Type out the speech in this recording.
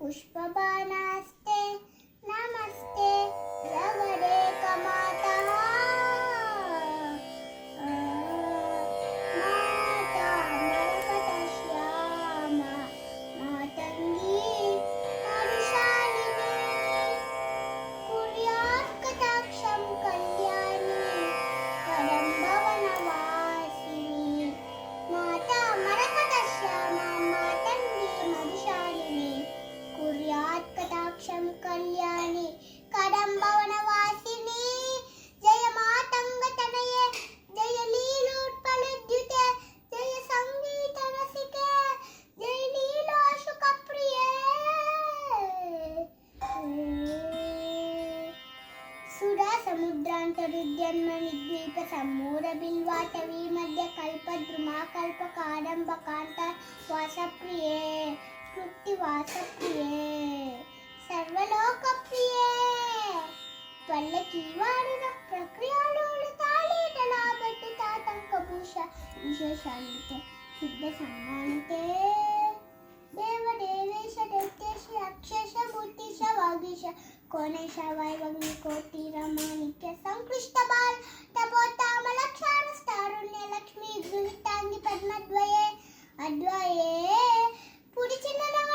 पुष्पबाणास्ते नमस्ते रवरे कमाता माता मरकतश्यामा मातंगी हर्षालिनी कुर्यात् कटाक्षं कल्याणी कदम्बवनवासिनी माता मरकतश्यामा मातंगी मधुशालिनी कुर्यात् कटाक्षं कल्याणी कदम्बवनवासिनी जय मातंगतनये जय लीलोत्पलद्युते जय संगीत रसिके जय लीलाशुकप्रिये सुरा समुद्रान्तरुद्यन्मणिद्वीप सम्मूढबिल्वाटवी मध्य कल्पद्रुमा कल्पकादम्बकान्त वासप्रिये कृत्तिवासप्रिये सर्वलोकप्रिये पल्लकीवारुण प्रक्रियालोलतालीटलाभट्टु तातङ्कभूष विशेषान्विते सिद्धसम्मानिते देवदेवेश दैत्येश अक्षेश बुद्धिश वागीश कोणेश वैभवनिकोटि रमाणिक्य संक्लिष्ट बाल तपोत्ताम लक्षाण स्तारुण्य लक्ष्मी गृहीतांगी पद्मद्वये अद्वये पुरी चिन्ननगर